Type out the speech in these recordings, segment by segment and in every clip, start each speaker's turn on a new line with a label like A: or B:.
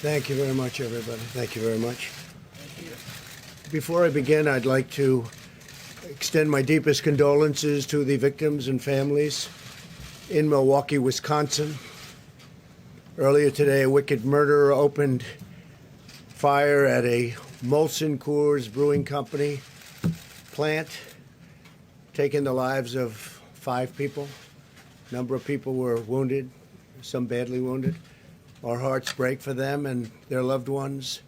A: Thank you very much, everybody. Thank you very much. Before I begin, I'd like to extend my deepest condolences to the victims and families in Milwaukee, Wisconsin. Earlier today, a wicked murderer opened fire at a Molson Coors Brewing Company plant, taking the lives of 5 people. A number of people were wounded, some badly wounded. Our hearts break for them and their loved ones.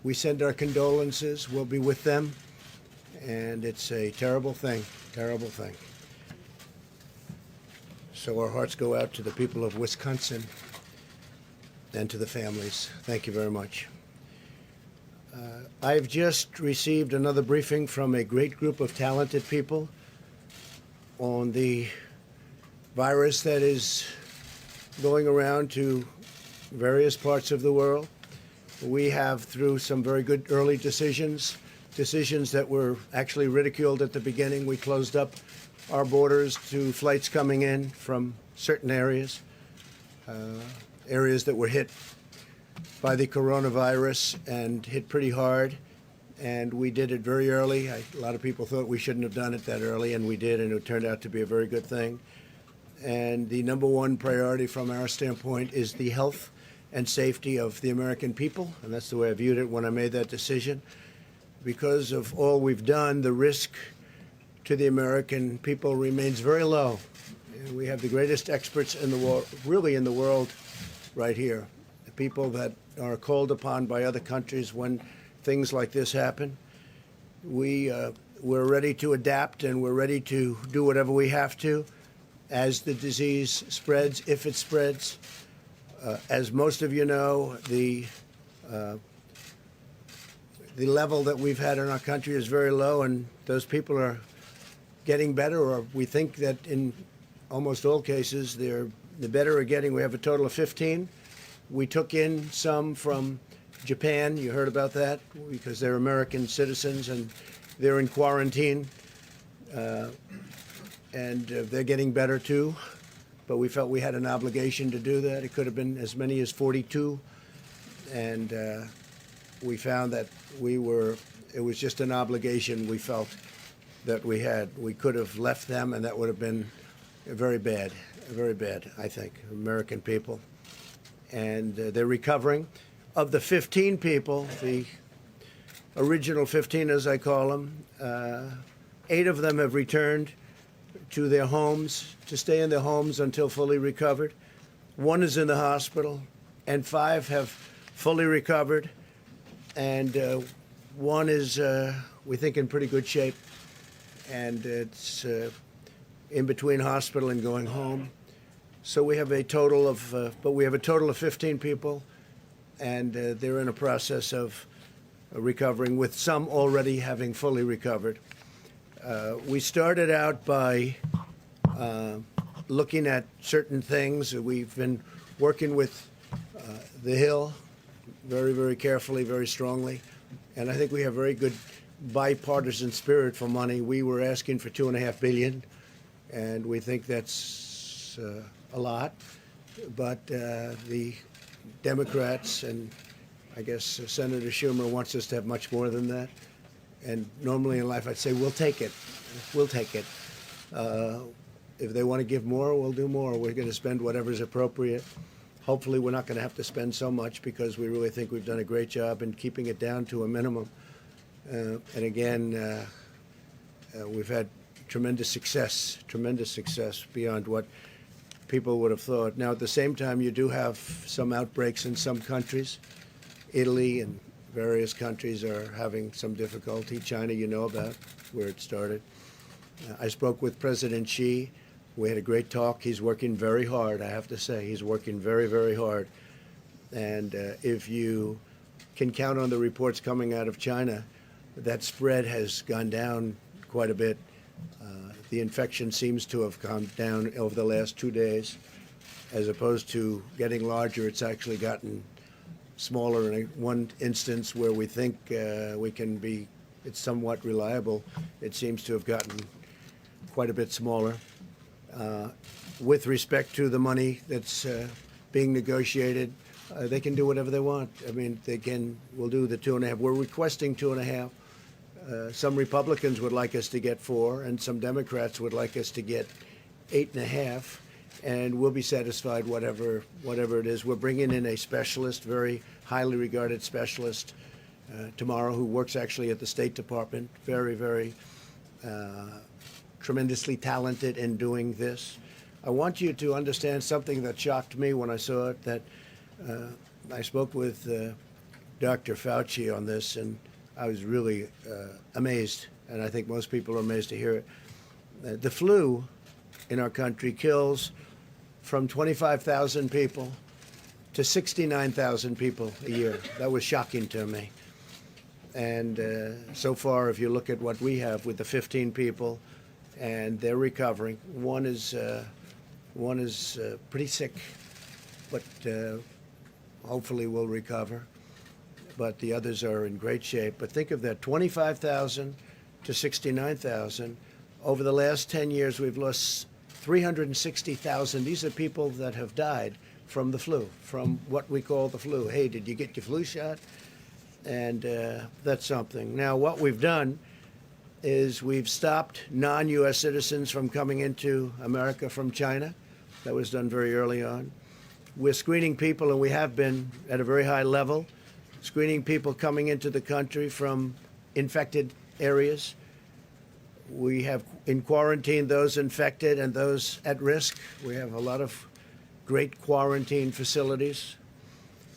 A: We send our condolences. We'll be with them. And it's a terrible thing, terrible thing. So our hearts go out to the people of Wisconsin and to the families. Thank you very much. I've just received another briefing from a great group of talented people on the virus that is going around to various parts of the world. We have, through some very good early decisions that were actually ridiculed at the beginning, we closed up our borders to flights coming in from certain areas, areas that were hit by the coronavirus and hit pretty hard. And we did it very early. A lot of people thought we shouldn't have done it that early, and we did, and it turned out to be a very good thing. And the number one priority from our standpoint is the health and safety of the American people, and that's the way I viewed it when I made that decision. Because of all we've done, the risk to the American people remains very low. And we have the greatest experts in the world, really in the world, right here. The people that are called upon by other countries when things like this happen. We're ready to adapt, and we're ready to do whatever we have to as the disease spreads, if it spreads. As most of you know, the level that we've had in our country is very low, and those people are getting better, or we think that in almost all cases, the better are getting. We have a total of 15. We took in some from Japan. You heard about that, because they're American citizens and they're in quarantine, and they're getting better too. But we felt we had an obligation to do that. It could have been as many as 42, and we found that it was just an obligation we felt that we had. We could have left them, and that would have been very bad, I think, American people. And they're recovering. Of the 15 people, the original 15, as I call them, 8 of them have returned to their homes, to stay in their homes until fully recovered. 1 is in the hospital, and 5 have fully recovered. And 1 is, we think, in pretty good shape. And it's in between hospital and going home. So we have a total of, 15 people, and they're in a process of recovering, with some already having fully recovered. We started out by looking at certain things. We've been working with the Hill very, very carefully, very strongly, and I think we have very good bipartisan spirit for money. We were asking for $2.5 billion, and we think that's a lot, but the Democrats and I guess Senator Schumer wants us to have much more than that. And normally in life, I'd say, we'll take it. We'll take it. If they want to give more, we'll do more. We're going to spend whatever's appropriate. Hopefully, we're not going to have to spend so much, because we really think we've done a great job in keeping it down to a minimum. And again, we've had tremendous success beyond what people would have thought. Now, at the same time, you do have some outbreaks in some countries. Italy and various countries are having some difficulty. China, you know about where it started. I spoke with President Xi. We had a great talk. He's working very hard, I have to say. He's working very, very hard. And if you can count on the reports coming out of China, that spread has gone down quite a bit. The infection seems to have gone down over the last 2 days. As opposed to getting larger, it's actually gotten smaller. In one instance where we think it's somewhat reliable, it seems to have gotten quite a bit smaller. With respect to the money that's being negotiated, they can do whatever they want. I mean, we'll do the 2.5. We're requesting 2.5. Some Republicans would like us to get 4, and some Democrats would like us to get 8.5, and we'll be satisfied whatever it is. We're bringing in a specialist, very highly regarded specialist, tomorrow, who works actually at the State Department, very, very tremendously talented in doing this. I want you to understand something that shocked me when I saw it, that I spoke with Dr. Fauci on this, and I was really amazed, and I think most people are amazed to hear it. The flu in our country kills from 25,000 people to 69,000 people a year. That was shocking to me. And so far, if you look at what we have with the 15 people, and they're recovering, one is pretty sick, but hopefully will recover. But the others are in great shape. But think of that, 25,000 to 69,000. Over the last 10 years, we've lost 360,000. These are people that have died from the flu, from what we call the flu. Hey, did you get your flu shot? And that's something. Now, what we've done is we've stopped non-U.S. citizens from coming into America from China. That was done very early on. We're screening people, and we have been at a very high level, screening people coming into the country from infected areas. We have in quarantine those infected and those at risk. We have a lot of great quarantine facilities.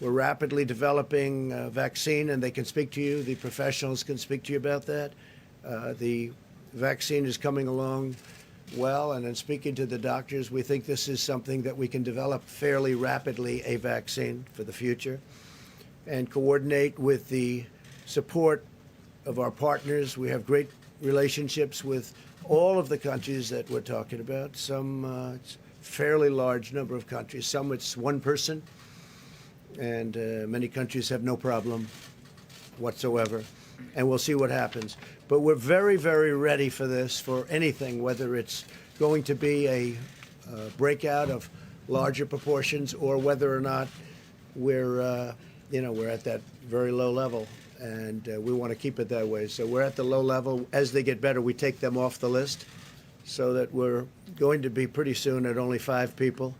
A: We're rapidly developing a vaccine, and they can speak to you. The professionals can speak to you about that. The vaccine is coming along well, and in speaking to the doctors, we think this is something that we can develop fairly rapidly, a vaccine for the future, and coordinate with the support of our partners. We have great relationships with all of the countries that we're talking about. Some it's a fairly large number of countries. Some it's one person, and many countries have no problem whatsoever. And we'll see what happens. But we're very, very ready for this, for anything, whether it's going to be a breakout of larger proportions or whether or not we're at that very low level, and we want to keep it that way. So we're at the low level. As they get better, we take them off the list, so that we're going to be pretty soon at only 5 people,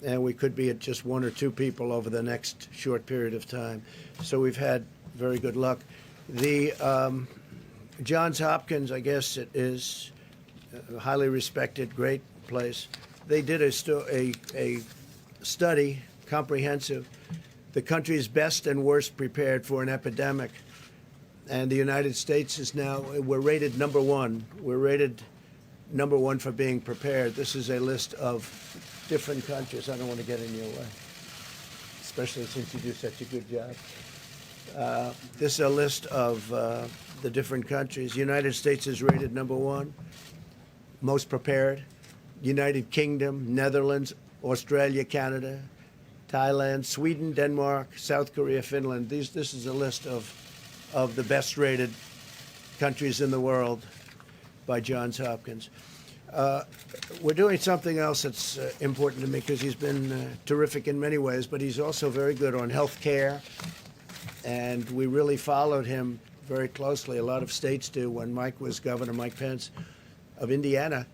A: and we could be at just 1 or 2 people over the next short period of time. So we've had very good luck. The Johns Hopkins, I guess it is a highly respected, great place. They did a study, comprehensive, the country's best and worst prepared for an epidemic. And the United States is now, we're rated number 1. We're rated number 1 for being prepared. This is a list of different countries. I don't want to get in your way, especially since you do such a good job. This is a list of the different countries. The United States is rated number 1, most prepared. United Kingdom, Netherlands, Australia, Canada, Thailand, Sweden, Denmark, South Korea, Finland. This is a list of the best rated countries in the world by Johns Hopkins. We're doing something else that's important to me, because he's been terrific in many ways, but he's also very good on health care. And we really followed him very closely. A lot of states do. When Mike was governor, Mike Pence of Indiana,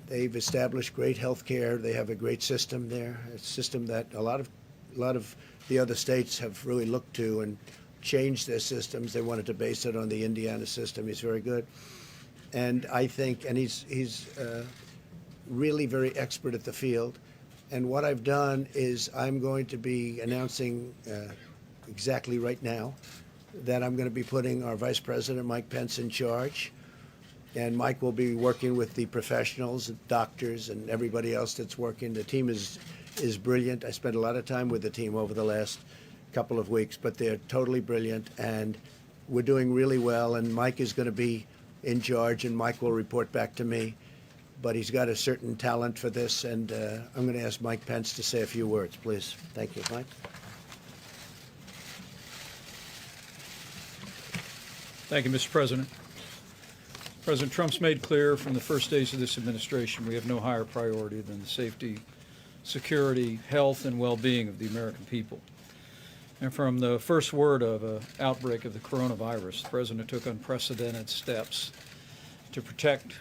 A: they've established great health care. They have a great system there, a system that a lot of the other states have really looked to and changed their systems. They wanted to base it on the Indiana system. He's very good. And I think, and he's really very expert at the field. And what I've done is I'm going to be announcing exactly right now that I'm going to be putting our Vice President Mike Pence in charge, and Mike will be working with the professionals, doctors, and everybody else that's working. The team is brilliant. I spent a lot of time with the team over the last couple of weeks, but they're totally brilliant, and we're doing really well. And Mike is going to be in charge, and Mike will report back to me, but he's got a certain talent for this, and I'm going to ask Mike Pence to say a few words, please. Thank you, Mike.
B: Thank you, Mr. President. President Trump's made clear from the first days of this administration we have no higher priority than the safety, security, health, and well-being of the American people. And from the first word of an outbreak of the coronavirus, the President took unprecedented steps to protect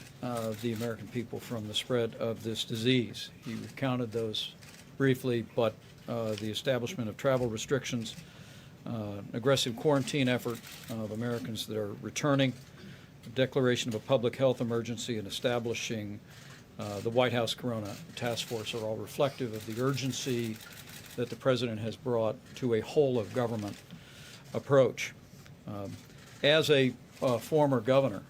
B: the American people from the spread of this disease. He recounted those briefly, but the establishment of travel restrictions, aggressive quarantine effort of Americans that are returning, the declaration of a public health emergency, and establishing the White House Corona Task Force are all reflective of the urgency that the President has brought to a whole-of-government approach. As a former governor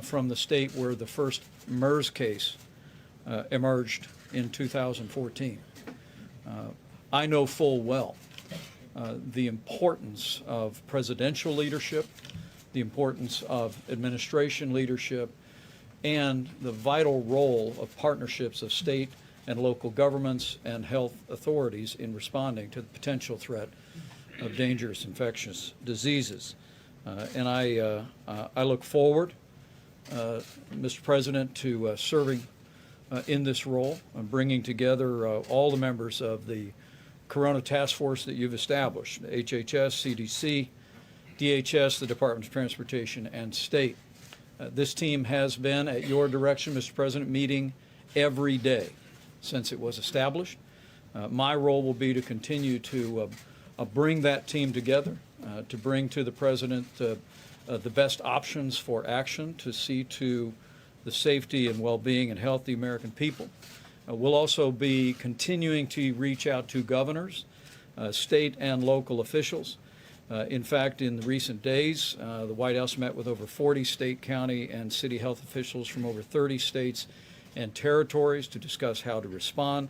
B: from the state where the first MERS case emerged in 2014, I know full well the importance of presidential leadership, the importance of administration leadership, and the vital role of partnerships of state and local governments and health authorities in responding to the potential threat of dangerous infectious diseases. And I look forward, Mr. President, to serving in this role and bringing together all the members of the Corona Task Force that you've established, HHS, CDC, DHS, the Department of Transportation, and State. This team has been, at your direction, Mr. President, meeting every day since it was established. My role will be to continue to bring that team together, to bring to the President the best options for action to see to the safety and well-being and health of the American people. We'll also be continuing to reach out to governors, state and local officials. In fact, in the recent days, the White House met with over 40 state, county, and city health officials from over 30 states and territories to discuss how to respond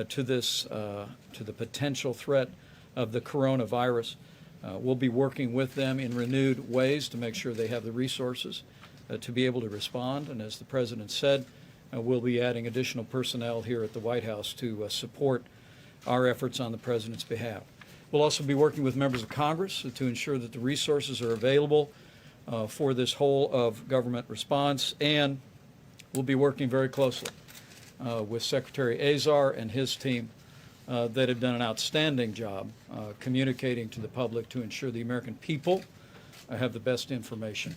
B: to this, to the potential threat of the coronavirus. We'll be working with them in renewed ways to make sure they have the resources to be able to respond. And as the President said, we'll be adding additional personnel here at the White House to support our efforts on the President's behalf. We'll also be working with members of Congress to ensure that the resources are available for this whole of government response, and we'll be working very closely with Secretary Azar and his team that have done an outstanding job communicating to the public to ensure the American people have the best information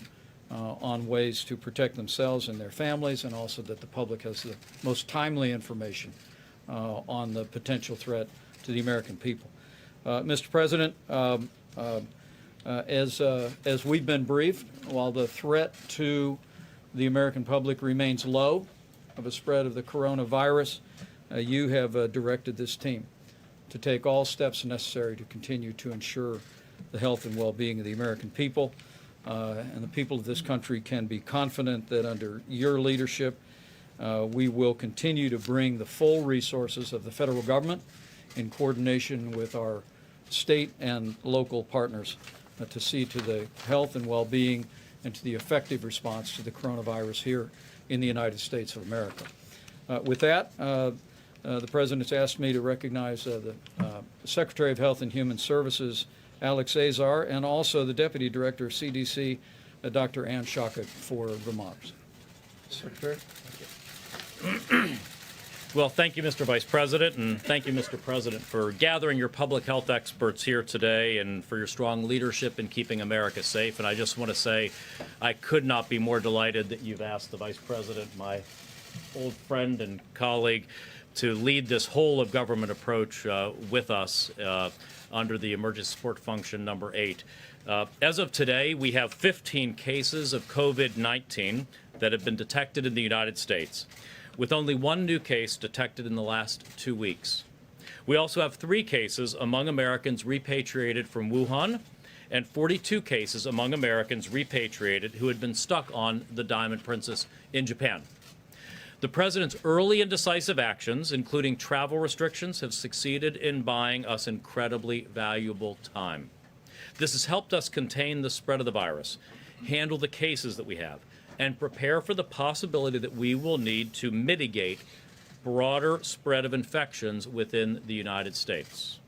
B: on ways to protect themselves and their families, and also that the public has the most timely information on the potential threat to the American people. Mr. President, as we've been briefed, while the threat to the American public remains low of a spread of the coronavirus, you have directed this team to take all steps necessary to continue to ensure the health and well-being of the American people. And the people of this country can be confident that under your leadership, we will continue to bring the full resources of the federal government in coordination with our state and local partners to see to the health and well-being and to the effective response to the coronavirus here in the United States of America. With that, the President's asked me to recognize the Secretary of Health and Human Services, Alex Azar, and also the Deputy Director of CDC, Dr. Ann Shaka, for remarks. Secretary.
C: Well, thank you, Mr. Vice President, and thank you, Mr. President, for gathering your public health experts here today and for your strong leadership in keeping America safe. And I just want to say I could not be more delighted that you've asked the Vice President, my old friend and colleague, to lead this whole of government approach with us under the Emergency Support Function number 8. As of today, we have 15 cases of COVID-19 that have been detected in the United States, with only one new case detected in the last 2 weeks. We also have 3 cases among Americans repatriated from Wuhan and 42 cases among Americans repatriated who had been stuck on the Diamond Princess in Japan. The President's early and decisive actions, including travel restrictions, have succeeded in buying us incredibly valuable time. This has helped us contain the spread of the virus, handle the cases that we have, and prepare for the possibility that we will need to mitigate broader spread of infections within the United States.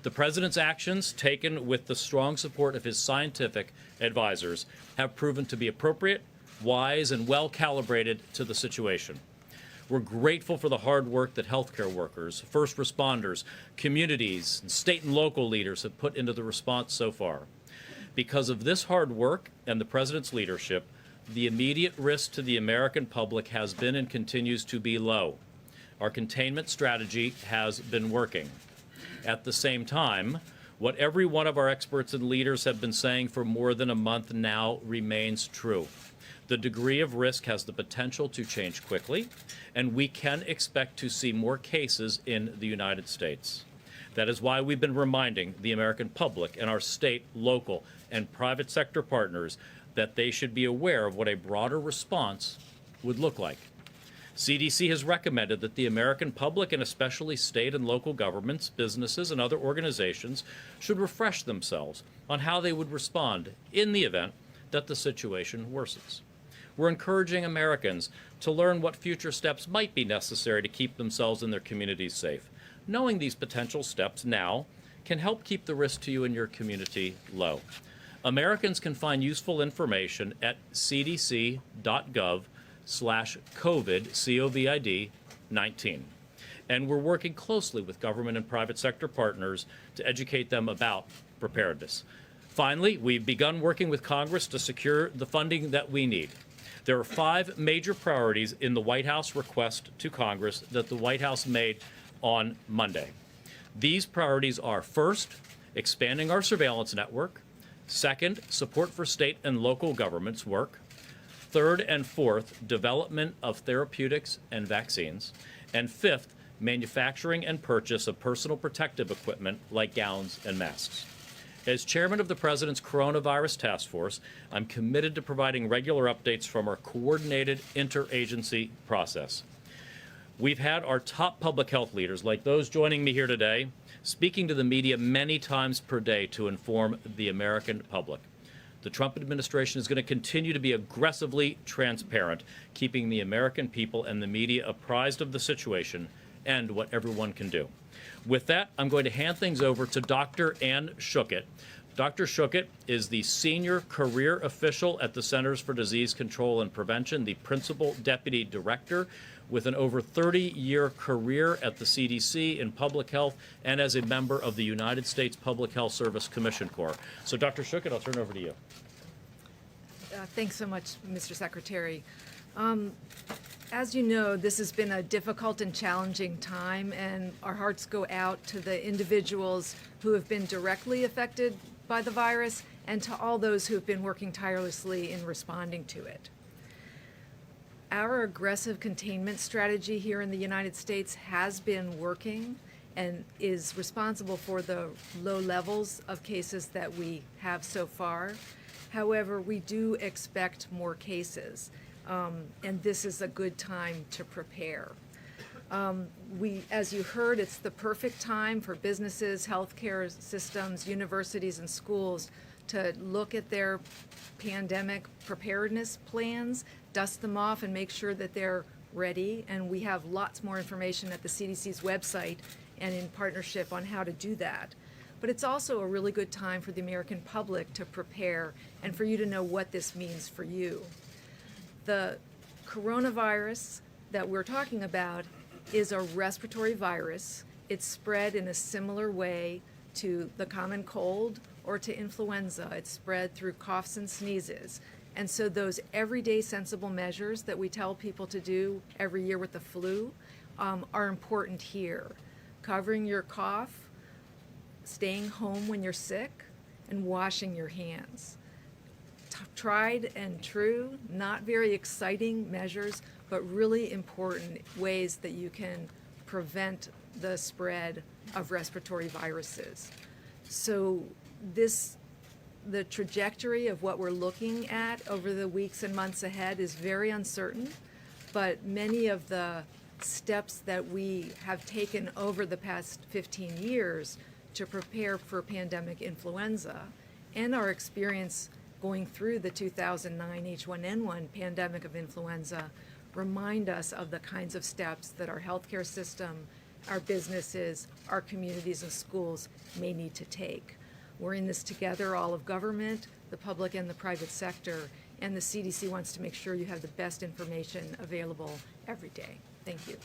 C: The President's actions, taken with the strong support of his scientific advisors, have proven to be appropriate, wise, and well calibrated to the situation. We're grateful for the hard work that healthcare workers, first responders, communities, and state and local leaders have put into the response so far. Because of this hard work and the President's leadership, the immediate risk to the American public has been and continues to be low. Our containment strategy has been working. At the same time, what every one of our experts and leaders have been saying for more than a month now remains true. The degree of risk has the potential to change quickly, and we can expect to see more cases in the United States. That is why we've been reminding the American public and our state, local, and private sector partners that they should be aware of what a broader response would look like. CDC has recommended that the American public, and especially state and local governments, businesses, and other organizations, should refresh themselves on how they would respond in the event that the situation worsens. We're encouraging Americans to learn what future steps might be necessary to keep themselves and their communities safe. Knowing these potential steps now can help keep the risk to you and your community low. Americans can find useful information at cdc.gov/COVID, COVID-19. And we're working closely with government and private sector partners to educate them about preparedness. Finally, we've begun working with Congress to secure the funding that we need. There are 5 major priorities in the White House request to Congress that the White House made on Monday. These priorities are: first, expanding our surveillance network; second, support for state and local governments work; third and fourth, development of therapeutics and vaccines; and fifth, manufacturing and purchase of personal protective equipment like gowns and masks. As chairman of the President's Coronavirus Task Force, I'm committed to providing regular updates from our coordinated interagency process. We've had our top public health leaders, like those joining me here today, speaking to the media many times per day to inform the American public. The Trump administration is going to continue to be aggressively transparent, keeping the American people and the media apprised of the situation and what everyone can do. With that, I'm going to hand things over to Dr. Ann Schuchat. Dr. Schuchat is the senior career official at the Centers for Disease Control and Prevention, the principal deputy director, with an over 30-year career at the CDC in public health and as a member of the United States Public Health Service Commission Corps. So, Dr. Schuchat, I'll turn it over to you.
D: Thanks so much, Mr. Secretary. As you know, this has been a difficult and challenging time, and our hearts go out to the individuals who have been directly affected by the virus and to all those who have been working tirelessly in responding to it. Our aggressive containment strategy here in the United States has been working and is responsible for the low levels of cases that we have so far. However, we do expect more cases. And this is a good time to prepare. As you heard, it's the perfect time for businesses, healthcare systems, universities, and schools to look at their pandemic preparedness plans, dust them off, and make sure that they're ready. And we have lots more information at the CDC's website and in partnership on how to do that. But it's also a really good time for the American public to prepare and for you to know what this means for you. The coronavirus that we're talking about is a respiratory virus. It's spread in a similar way to the common cold or to influenza. It's spread through coughs and sneezes. And so those everyday sensible measures that we tell people to do every year with the flu are important here. Covering your cough, staying home when you're sick, and washing your hands. Tried and true, not very exciting measures, but really important ways that you can prevent the spread of respiratory viruses. So the trajectory of what we're looking at over the weeks and months ahead is very uncertain, but many of the steps that we have taken over the past 15 years to prepare for pandemic influenza and our experience going through the 2009 H1N1 pandemic of influenza remind us of the kinds of steps that our healthcare system, our businesses, our communities and schools may need to take. We're in this together, all of government, the public and the private sector, and the CDC wants to make sure you have the best information available every day. Thank you.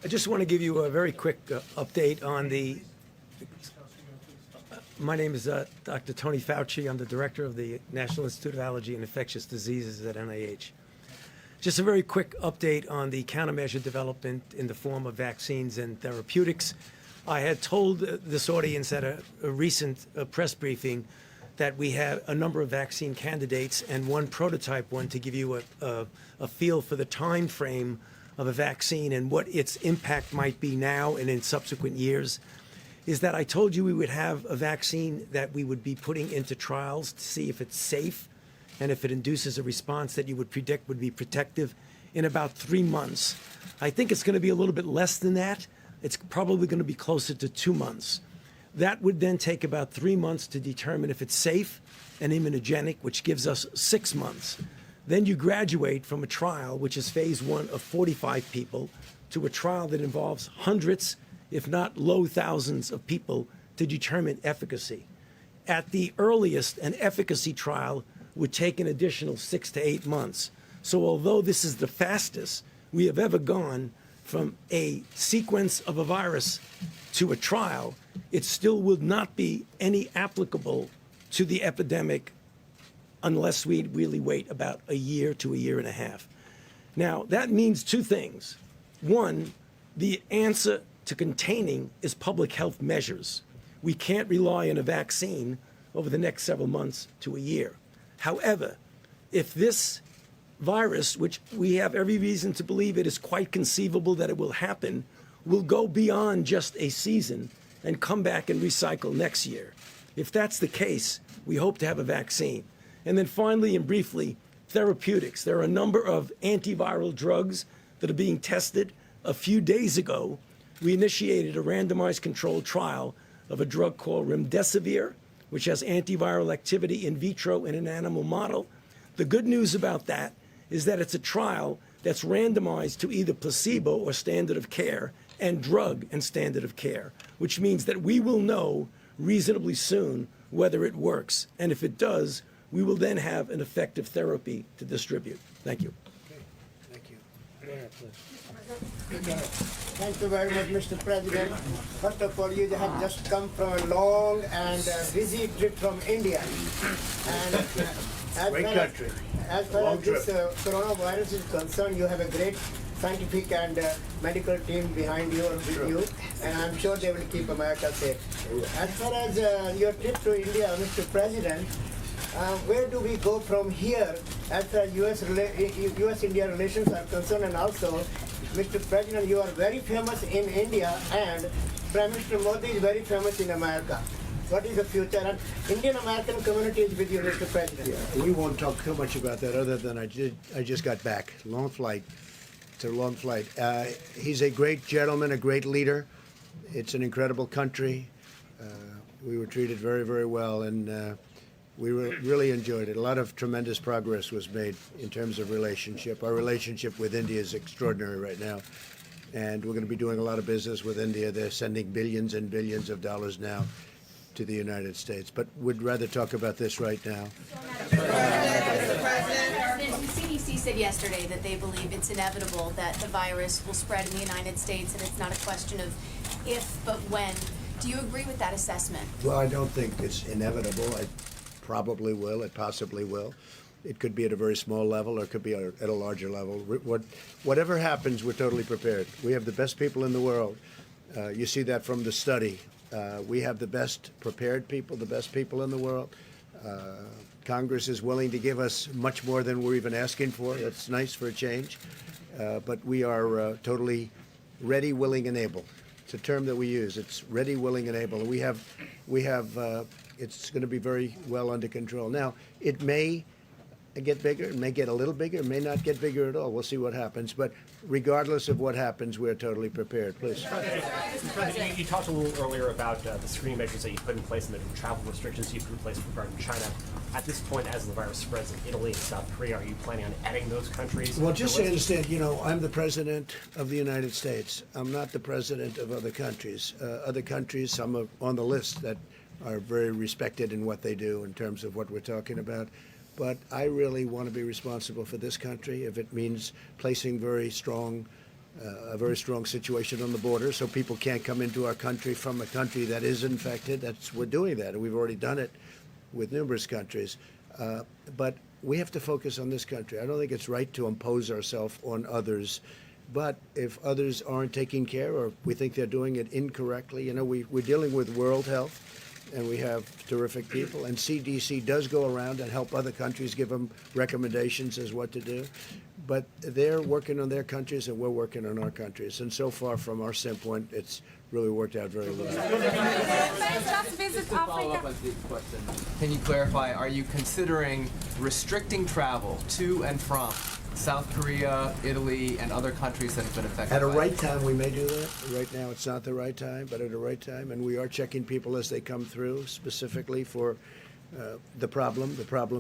E: I just want to give you a very quick update on the. My name is Dr. Tony Fauci. I'm the director of the National Institute of Allergy and Infectious Diseases at NIH. Just a very quick update on the countermeasure development in the form of vaccines and therapeutics. I had told this audience at a recent press briefing that we have a number of vaccine candidates and one prototype one to give you a feel for the time frame of a vaccine and what its impact might be now and in subsequent years, is that I told you we would have a vaccine that we would be putting into trials to see if it's safe and if it induces a response that you would predict would be protective in about 3 months. I think it's going to be a little bit less than that. It's probably going to be closer to 2 months. That would then take about 3 months to determine if it's safe and immunogenic, which gives us 6 months. Then you graduate from a trial, which is phase 1 of 45 people, to a trial that involves hundreds, if not low thousands of people to determine efficacy. At the earliest, an efficacy trial would take an additional 6 to 8 months. So although this is the fastest we have ever gone from a sequence of a virus to a trial, it still would not be any applicable to the epidemic unless we really wait about a year to a year and a half. Now, that means 2 things. One, the answer to containing is public health measures. We can't rely on a vaccine over the next several months to a year. However, if this virus, which we have every reason to believe it is quite conceivable that it will happen, will go beyond just a season and come back and recycle next year. If that's the case, we hope to have a vaccine. And then finally and briefly, therapeutics. There are a number of antiviral drugs that are being tested. A few days ago, we initiated a randomized controlled trial of a drug called remdesivir, which has antiviral activity in vitro in an animal model. The good news about that is that it's a trial that's randomized to either placebo or standard of care and drug and standard of care, which means that we will know reasonably soon whether it works. And if it does, we will then have an effective therapy to distribute. Thank you.
A: Okay, thank you. Go ahead, please.
F: Thank you very much, Mr. President. First of all, you have just come from a long and busy trip from India. And
A: Great country.
F: As far
A: Long
F: as this
A: trip.
F: coronavirus is concerned, you have a great scientific and medical team behind you and with you, and I'm sure they will keep America safe. As far as your trip to India, Mr. President, where do we go from here as far as U.S.-India relations are concerned? And also, Mr. President, you are very famous in India, and Prime Minister Modi is very famous in America. What is the future? And Indian-American community is with you, Mr. President.
A: Yeah, we won't talk too much about that other than I just got back. Long flight. It's a long flight. He's a great gentleman, a great leader. It's an incredible country. We were treated very, very well, and we really enjoyed it. A lot of tremendous progress was made in terms of relationship. Our relationship with India is extraordinary right now, and we're going to be doing a lot of business with India. They're sending billions and billions of dollars now to the United States. But we'd rather talk about this right now.
G: Mr. President, the CDC said yesterday that they believe it's inevitable that the virus will spread in the United States, and it's not a question of if, but when. Do you agree with that assessment?
A: Well, I don't think it's inevitable. It probably will. It possibly will. It could be at a very small level, or it could be at a larger level. Whatever happens, we're totally prepared. We have the best people in the world. You see that from the study. We have the best prepared people, the best people in the world. Congress is willing to give us much more than we're even asking for. That's nice for a change. But we are totally ready, willing, and able. It's a term that we use. It's ready, willing, and able. And we have. It's going to be very well under control. Now, it may get bigger. It may get a little bigger. It may not get bigger at all. We'll see what happens. But regardless of what happens, we're totally prepared. Please.
H: Mr. President, you talked a little earlier about the screening measures that you put in place and the travel restrictions you put in place regarding China. At this point, as the virus spreads in Italy and South Korea, are you planning on adding those countries?
A: Well, just so you understand, I'm the president of the United States. I'm not the president of other countries. Other countries, some are on the list that are very respected in what they do in terms of what we're talking about. but I really want to be responsible for this country if it means placing a very strong situation on the border so people can't come into our country from a country that is infected. We're doing that, and we've already done it with numerous countries. But we have to focus on this country. I don't think it's right to impose ourselves on others. But if others aren't taking care or we think they're doing it incorrectly, we're dealing with World Health, and we have terrific people. And CDC does go around and help other countries, give them recommendations as what to do. But they're working on their countries, and we're working on our countries. And so far, from our standpoint, it's really worked out very well.
I: Follow up on Steve's question. Can you clarify, are you considering restricting travel to and from South Korea, Italy, and other countries that have been affected
A: At a
I: by
A: right
I: this?
A: time, we may do that. Right now, it's not the right time, but at a right time. And we are checking people as they come through, specifically for the problem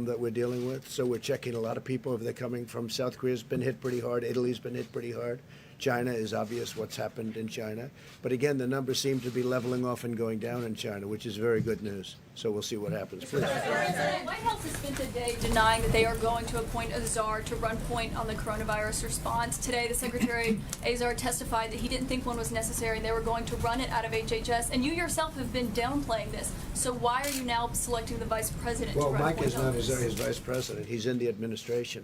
A: that we're dealing with. So we're checking a lot of people if they're coming from South Korea's been hit pretty hard. Italy's been hit pretty hard. China is obvious what's happened in China. But again, the numbers seem to be leveling off and going down in China, which is very good news. So we'll see what happens. Please.
J: White House has spent the day denying that they are going to appoint a czar to run point on the coronavirus response. Today, the Secretary Azar testified that he didn't think one was necessary and they were going to run it out of HHS. And you yourself have been downplaying this. So why are you now selecting the Vice President
A: Well,
J: to run
A: Mike
J: point
A: is
J: on
A: not
J: this?
A: his vice president. He's in the administration.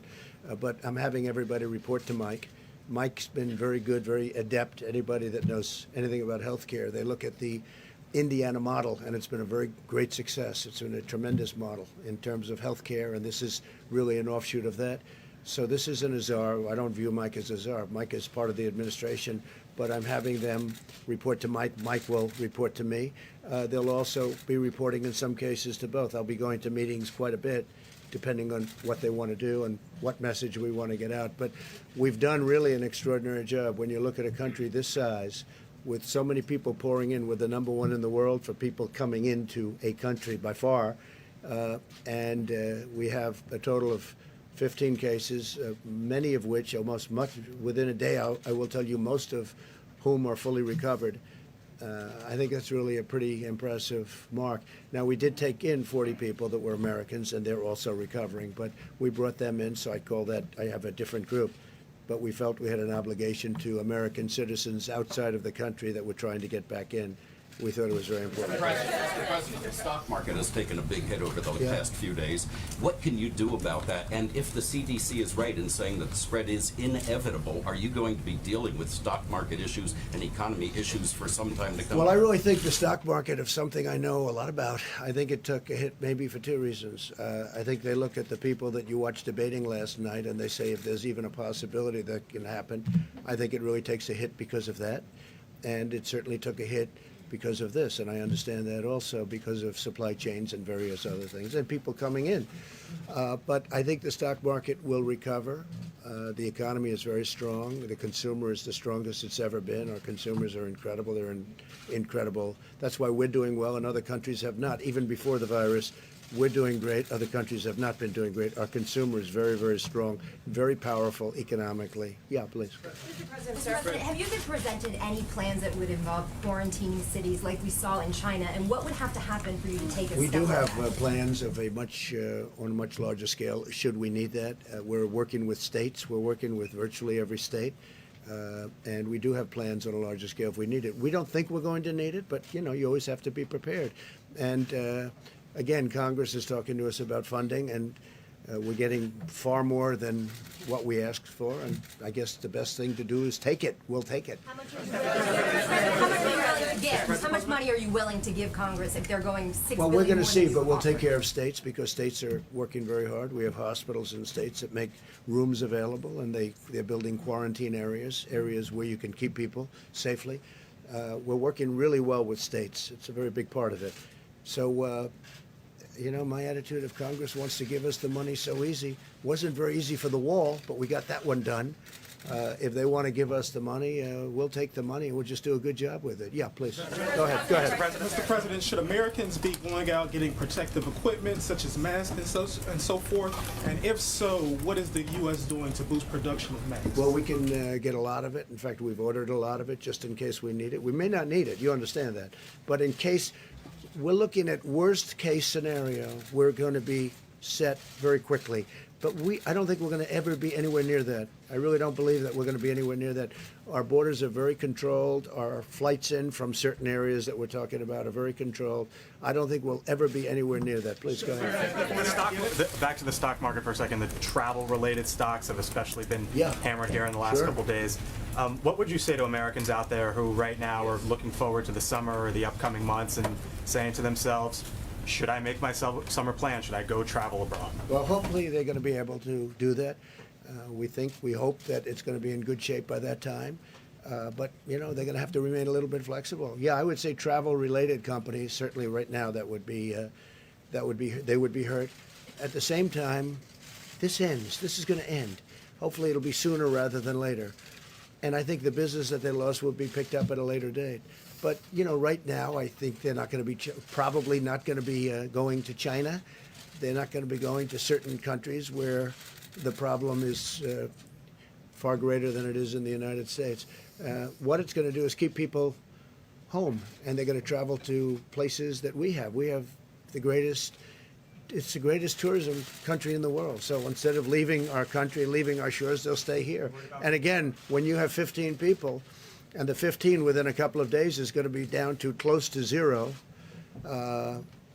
A: But I'm having everybody report to Mike. Mike's been very good, very adept. Anybody that knows anything about healthcare, they look at the Indiana model, and it's been a very great success. It's been a tremendous model in terms of healthcare, and this is really an offshoot of that. So this isn't a czar. I don't view Mike as a czar. Mike is part of the administration, but I'm having them report to Mike. Mike will report to me. They'll also be reporting in some cases to both. I'll be going to meetings quite a bit, depending on what they want to do and what message we want to get out. But we've done really an extraordinary job. When you look at a country this size, with so many people pouring in, we're the number one in the world for people coming into a country by far. And we have a total of 15 cases, many of which, almost much within a day, I will tell you, most of whom are fully recovered. I think that's really a pretty impressive mark. Now, we did take in 40 people that were Americans, and they're also recovering, but we brought them in, so I have a different group. But we felt we had an obligation to American citizens outside of the country that were trying to get back in. We thought it was very important.
K: Mr. President, the stock market has taken a big hit over the past few days. What can you do about that? And if the CDC is right in saying that the spread is inevitable, are you going to be dealing with stock market issues and economy issues for some time to come?
A: Well, I really think the stock market, of something I know a lot about, I think it took a hit maybe for two reasons. I think they look at the people that you watched debating last night and they say if there's even a possibility that can happen. I think it really takes a hit because of that. And it certainly took a hit because of this, and I understand that also because of supply chains and various other things and people coming in. But I think the stock market will recover. The economy is very strong. The consumer is the strongest it's ever been. Our consumers are incredible. They're incredible. That's why we're doing well and other countries have not. Even before the virus, we're doing great. Other countries have not been doing great. Our consumer is very, very strong, very powerful economically. Yeah, please.
L: Mr. President, have you been presented any plans that would involve quarantining cities like we saw in China, and what would have to happen for you to take a
A: We
L: step
A: do
L: like
A: have
L: that?
A: plans of on a much larger scale, should we need that. We're working with states. We're working with virtually every state. And we do have plans on a larger scale if we need it. We don't think we're going to need it, but, you always have to be prepared. And again, Congress is talking to us about funding, and we're getting far more than what we asked for. And I guess the best thing to do is take it. We'll take it.
L: How much are you willing to give? How much money are you willing to give Congress if they're going $6
A: Well,
L: billion
A: we're going to
L: more
A: see,
L: than
A: but
L: you
A: we'll take
L: offered?
A: care of states because states are working very hard. We have hospitals in states that make rooms available, and they're building quarantine areas where you can keep people safely. We're working really well with states. It's a very big part of it. So, my attitude, if Congress wants to give us the money so easy, wasn't very easy for the wall, but we got that one done. If they want to give us the money, we'll take the money and we'll just do a good job with it. Yeah, please. Go ahead.
M: Mr. President, should Americans be going out getting protective equipment such as masks and so forth? And if so, what is the U.S. doing to boost production of masks?
A: Well, we can get a lot of it. In fact, we've ordered a lot of it just in case we need it. We may not need it. You understand that. But in case we're looking at worst case scenario, we're going to be set very quickly. But I don't think we're going to ever be anywhere near that. I really don't believe that we're going to be anywhere near that. Our borders are very controlled. Our flights in from certain areas that we're talking about are very controlled. I don't think we'll ever be anywhere near that. Please go ahead.
N: Back to the stock market for a second. The travel-related stocks have especially been hammered here in the last couple days. What would you say to Americans out there who right now are looking forward to the summer or the upcoming months and saying to themselves, should I make my summer plan? Should I go travel abroad?
A: Well, hopefully they're going to be able to do that. We hope that it's going to be in good shape by that time. But, they're going to have to remain a little bit flexible. Yeah, I would say travel-related companies, certainly right now, they would be hurt. At the same time, this ends. This is going to end. Hopefully it'll be sooner rather than later. And I think the business that they lost will be picked up at a later date. But, right now, I think they're not going to be, probably not going to be going to China. They're not going to be going to certain countries where the problem is far greater than it is in the United States. What it's going to do is keep people home, and they're going to travel to places that we have. We have it's the greatest tourism country in the world. So instead of leaving our country, leaving our shores, they'll stay here. And again, when you have 15 people, and the 15 within a couple of days is going to be down to close to zero,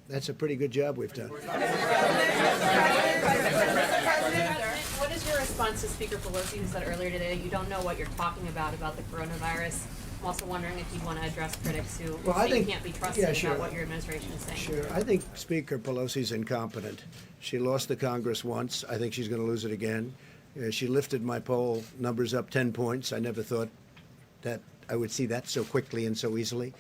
A: that's a pretty good job we've done.
O: What is your response to Speaker Pelosi, who said earlier today that you don't know what you're talking about the coronavirus? I'm also wondering if you want to address critics who say you can't be trusted about what your administration is saying.
A: Sure. I think Speaker Pelosi's incompetent. She lost the Congress once. I think she's going to lose it again. She lifted my poll numbers up 10 points. I never thought that I would see that so quickly and so easily.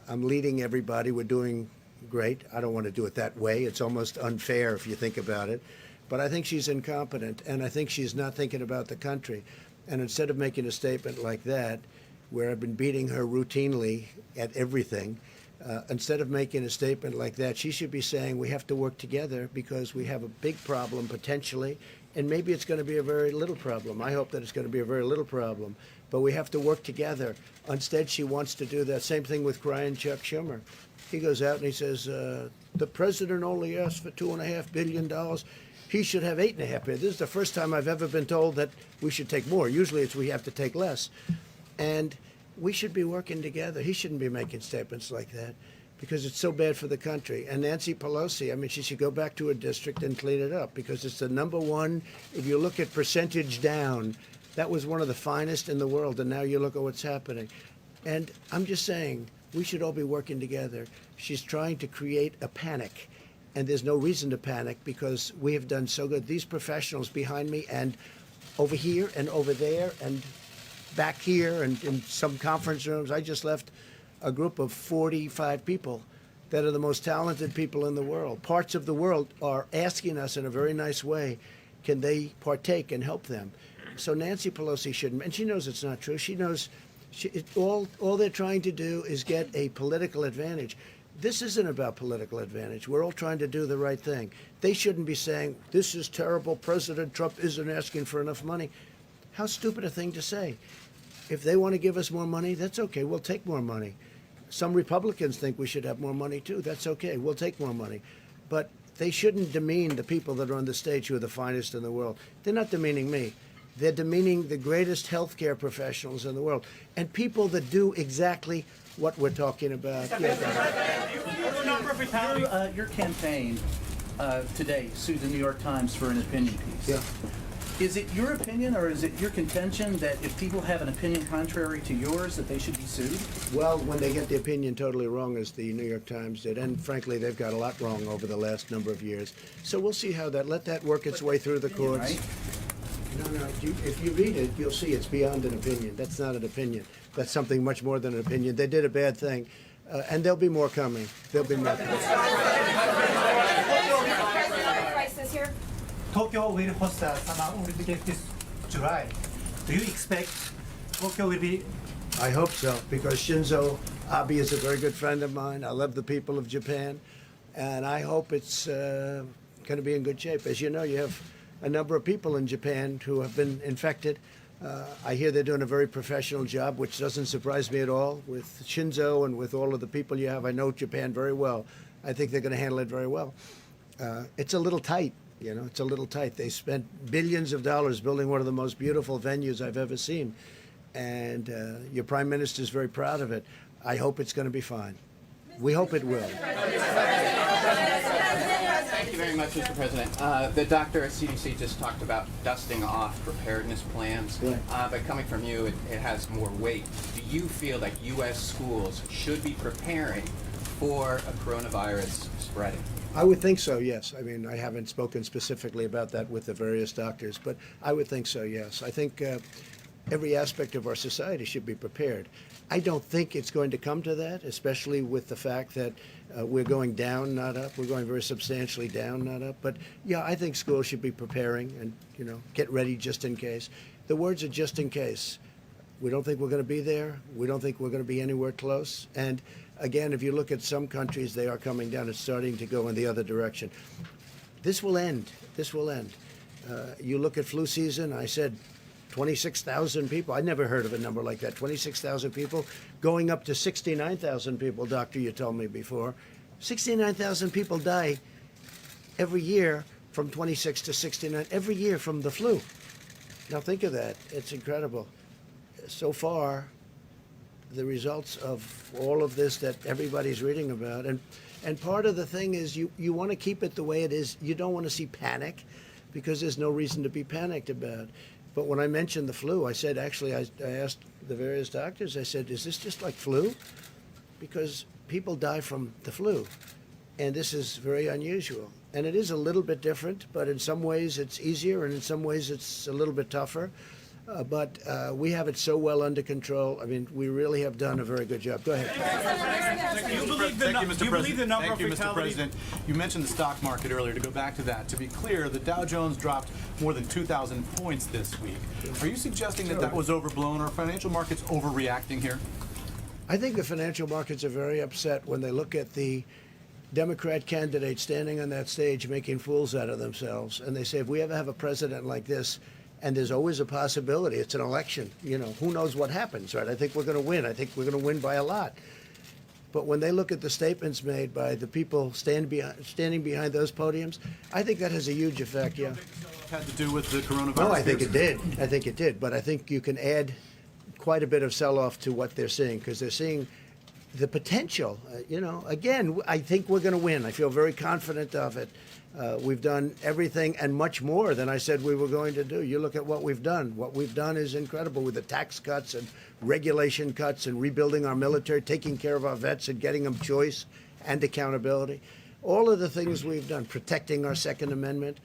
A: I'm leading everybody. We're doing great. I don't want to do it that way. It's almost unfair if you think about it. But I think she's incompetent, and I think she's not thinking about the country. And instead of making a statement like that, where I've been beating her routinely at everything, instead of making a statement like that, she should be saying we have to work together because we have a big problem potentially, and maybe it's going to be a very little problem. I hope that it's going to be a very little problem, but we have to work together. Instead, she wants to do that same thing with crying Chuck Schumer. He goes out and he says, the president only asked for $2.5 billion. He should have $8.5 billion. This is the first time I've ever been told that we should take more. Usually it's we have to take less. And we should be working together. He shouldn't be making statements like that because it's so bad for the country. And Nancy Pelosi, I mean, she should go back to her district and clean it up because it's the number one. If you look at percentage down, that was one of the finest in the world. And now you look at what's happening. And I'm just saying, we should all be working together. She's trying to create a panic. And there's no reason to panic because we have done so good. These professionals behind me and over here and over there and back here and in some conference rooms. I just left a group of 45 people that are the most talented people in the world. Parts of the world are asking us in a very nice way, can they partake and help them? So Nancy Pelosi shouldn't, and she knows it's not true. She knows all they're trying to do is get a political advantage. This isn't about political advantage. We're all trying to do the right thing. They shouldn't be saying, this is terrible, President Trump isn't asking for enough money. How stupid a thing to say. If they want to give us more money, that's okay. We'll take more money. Some Republicans think we should have more money, too. That's okay. We'll take more money. But they shouldn't demean the people that are on the stage who are the finest in the world. They're not demeaning me. They're demeaning the greatest healthcare professionals in the world and people that do exactly what we're talking about.
P: Your campaign today sued the New York Times for an opinion piece.
A: Yeah.
P: Is it your opinion or is it your contention that if people have an opinion contrary to yours that they should be sued?
A: Well, when they get the opinion totally wrong, as the New York Times did, and frankly, they've got a lot wrong over the last number of years. So we'll see how let that work its way through the courts.
P: Right?
A: No, if you read it, you'll see it's beyond an opinion. That's not an opinion. That's something much more than an opinion. They did a bad thing, and there'll be more coming. There'll be more coming.
O: Crisis here.
Q: Tokyo will host a summer Olympics this July. Do you expect Tokyo will be?
A: I hope so, because Shinzo Abe is a very good friend of mine. I love the people of Japan, and I hope it's going to be in good shape. As you know, you have a number of people in Japan who have been infected. I hear they're doing a very professional job, which doesn't surprise me at all. With Shinzo and with all of the people you have, I know Japan very well. I think they're going to handle it very well. It's a little tight. It's a little tight. They spent billions of dollars building one of the most beautiful venues I've ever seen. And your prime minister is very proud of it. I hope it's going to be fine. We hope it will.
R: Thank you very much, Mr. President. The doctor at CDC just talked about dusting off preparedness plans.
A: Right.
R: But coming from you, it has more weight. Do you feel that U.S. schools should be preparing for a coronavirus spreading?
A: I would think so, yes. I mean, I haven't spoken specifically about that with the various doctors, but I would think so, yes. I think every aspect of our society should be prepared. I don't think it's going to come to that, especially with the fact that we're going down, not up. We're going very substantially down, not up. But yeah, I think schools should be preparing and, get ready just in case. The words are just in case. We don't think we're going to be there. We don't think we're going to be anywhere close. And again, if you look at some countries, they are coming down. It's starting to go in the other direction. This will end. This will end. You look at flu season, I said 26,000 people. I never heard of a number like that. 26,000 people going up to 69,000 people, doctor, you told me before. 69,000 people die every year from 26 to 69, every year from the flu. Now think of that. It's incredible. So far, the results of all of this that everybody's reading about, and part of the thing is you want to keep it the way it is. You don't want to see panic because there's no reason to be panicked about. But when I mentioned the flu, I said, actually, I asked the various doctors, I said, is this just like flu? Because people die from the flu, and this is very unusual. And it is a little bit different, but in some ways it's easier, and in some ways it's a little bit tougher. But we have it so well under control. I mean, we really have done a very good job. Go ahead.
P: Do you believe the number of fatalities? Mr. President. You mentioned the stock market earlier. To go back to that, to be clear, the Dow Jones dropped more than 2,000 points this week. Are you suggesting that that was overblown? Are financial markets overreacting here?
A: I think the financial markets are very upset when they look at the Democrat candidate standing on that stage making fools out of themselves. And they say, if we ever have a president like this, and there's always a possibility, it's an election, who knows what happens, right? I think we're going to win. I think we're going to win by a lot. But when they look at the statements made by the people standing behind those podiums, I think that has a huge effect, yeah.
P: Had to do with the coronavirus?
A: No, I think it did. I think it did. But I think you can add quite a bit of sell-off to what they're seeing, because they're seeing the potential. Again, I think we're going to win. I feel very confident of it. We've done everything and much more than I said we were going to do. You look at what we've done. What we've done is incredible with the tax cuts and regulation cuts and rebuilding our military, taking care of our vets and getting them choice and accountability. All of the things we've done, protecting our Second Amendment.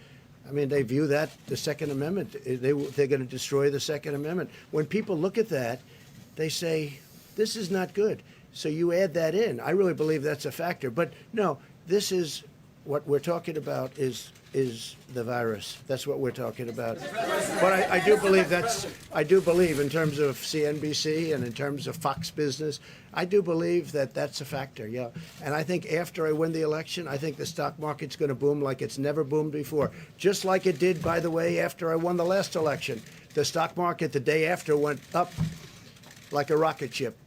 A: I mean, they view that, the Second Amendment, they're going to destroy the Second Amendment. When people look at that, they say, this is not good. So you add that in. I really believe that's a factor. But no, this is what we're talking about is the virus. That's what we're talking about. But I do believe in terms of CNBC and in terms of Fox Business, I do believe that that's a factor, yeah. And I think after I win the election, I think the stock market's going to boom like it's never boomed before. Just like it did, by the way, after I won the last election. The stock market the day after went up like a rocket ship.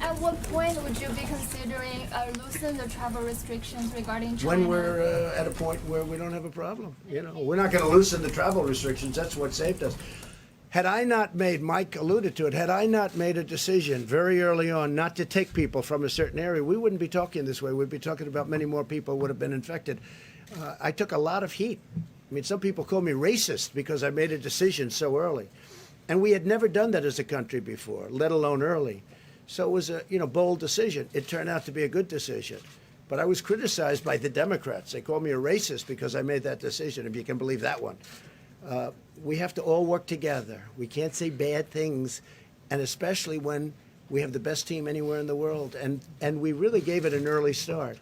J: At what point would you be considering loosening the travel restrictions regarding China?
A: When we're at a point where we don't have a problem. We're not going to loosen the travel restrictions. That's what saved us. Had I not made, Mike alluded to it, had I not made a decision very early on not to take people from a certain area, we wouldn't be talking this way. We'd be talking about many more people would have been infected. I took a lot of heat. I mean, some people call me racist because I made a decision so early. And we had never done that as a country before, let alone early. So it was a bold decision. It turned out to be a good decision. But I was criticized by the Democrats. They called me a racist because I made that decision, if you can believe that one. We have to all work together. We can't say bad things, and especially when we have the best team anywhere in the world. And we really gave it an early start.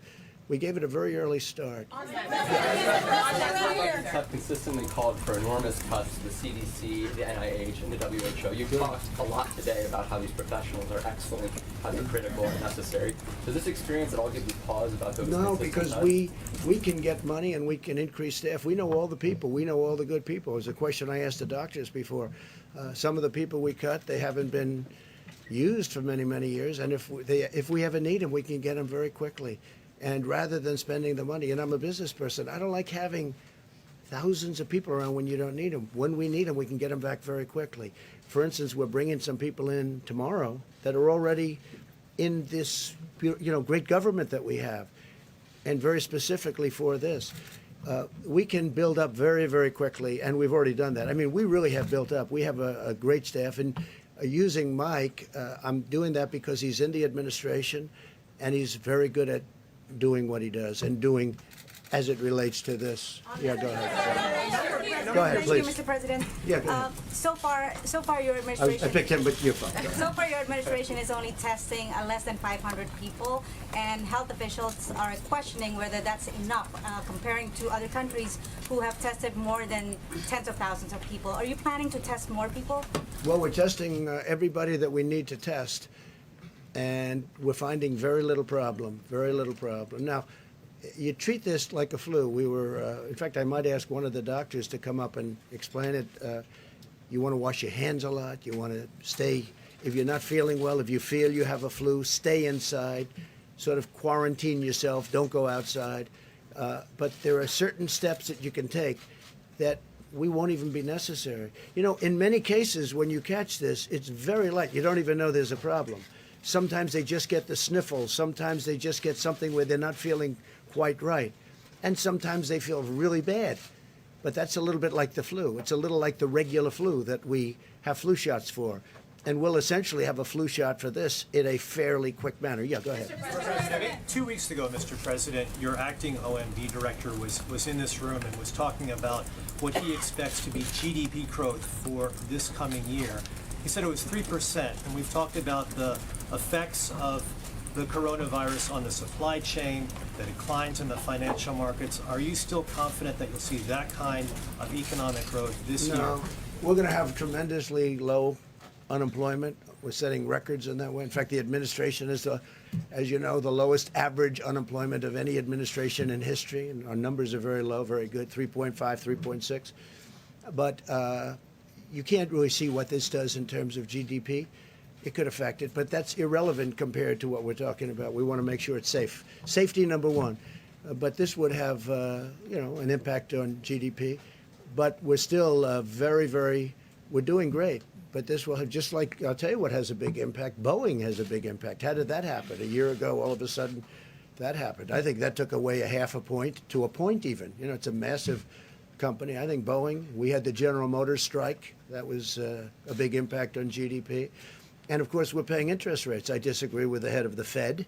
A: We gave it a very early start.
I: Republicans have consistently called for enormous cuts to the CDC, the NIH, and the WHO. You've talked a lot today about how these professionals are excellent, how they're critical and necessary. Does this experience at all give you pause about those
A: No,
I: consistent
A: because
I: cuts?
A: we can get money and we can increase staff. We know all the people. We know all the good people. It was a question I asked the doctors before. Some of the people we cut, they haven't been used for many, many years. And if we ever need them, we can get them very quickly. And rather than spending the money, and I'm a business person, I don't like having thousands of people around when you don't need them. When we need them, we can get them back very quickly. For instance, we're bringing some people in tomorrow that are already in this, great government that we have, and very specifically for this. We can build up very, very quickly, and we've already done that. I mean, we really have built up. We have a great staff, and using Mike, I'm doing that because he's in the administration, and he's very good at doing what he does and doing as it relates to this. Yeah, go ahead. Go ahead, please.
S: Thank you, Mr. President.
A: Yeah, go ahead.
S: So far, your administration.
A: I picked him, but you're fine.
S: So far, your administration is only testing less than 500 people, and health officials are questioning whether that's enough, comparing to other countries who have tested more than tens of thousands of people. Are you planning to test more people?
A: Well, we're testing everybody that we need to test, and we're finding very little problem. Now, you treat this like a flu. We were, in fact, I might ask one of the doctors to come up and explain it. You want to wash your hands a lot. You want to stay, if you're not feeling well, if you feel you have a flu, stay inside, sort of quarantine yourself, don't go outside. But there are certain steps that you can take that we won't even be necessary. In many cases, when you catch this, it's very light. You don't even know there's a problem. Sometimes they just get the sniffles. Sometimes they just get something where they're not feeling quite right. And sometimes they feel really bad. But that's a little bit like the flu. It's a little like the regular flu that we have flu shots for. And we'll essentially have a flu shot for this in a fairly quick manner. Yeah, go ahead.
T: Mr. President, 2 weeks ago, Mr. President, your acting OMB director was in this room and was talking about what he expects to be GDP growth for this coming year. He said it was 3%, and we've talked about the effects of the coronavirus on the supply chain, the declines in the financial markets. Are you still confident that you'll see that kind of economic growth this year?
A: No, we're going to have tremendously low unemployment. We're setting records in that way. In fact, the administration is, as you know, the lowest average unemployment of any administration in history, and our numbers are very low, very good, 3.5, 3.6. But you can't really see what this does in terms of GDP. It could affect it, but that's irrelevant compared to what we're talking about. We want to make sure it's safe. Safety, number one. But this would have, an impact on GDP. But we're still we're doing great. But this will have, just like, I'll tell you what has a big impact. Boeing has a big impact. How did that happen? A year ago, all of a sudden, that happened. I think that took away a half a point to a point even. It's a massive company. I think Boeing, we had the General Motors strike. That was a big impact on GDP. And of course, we're paying interest rates. I disagree with the head of the Fed.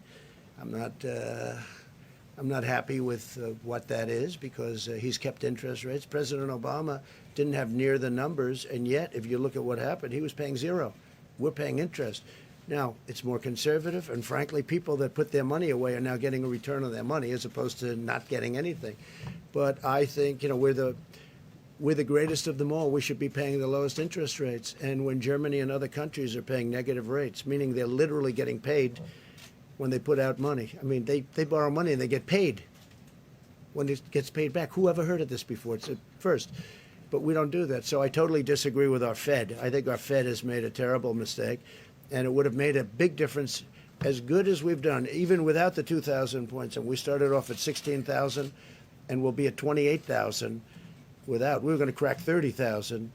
A: I'm not happy with what that is because he's kept interest rates. President Obama didn't have near the numbers, and yet, if you look at what happened, he was paying zero. We're paying interest. Now, it's more conservative, and frankly, people that put their money away are now getting a return on their money as opposed to not getting anything. But I think, we're the greatest of them all. We should be paying the lowest interest rates. And when Germany and other countries are paying negative rates, meaning they're literally getting paid when they put out money. I mean, they borrow money and they get paid when it gets paid back. Who ever heard of this before? It's a first. But we don't do that. So I totally disagree with our Fed. I think our Fed has made a terrible mistake, and it would have made a big difference. As good as we've done, even without the 2,000 points, and we started off at 16,000, and we'll be at 28,000 without. We were going to crack 30,000.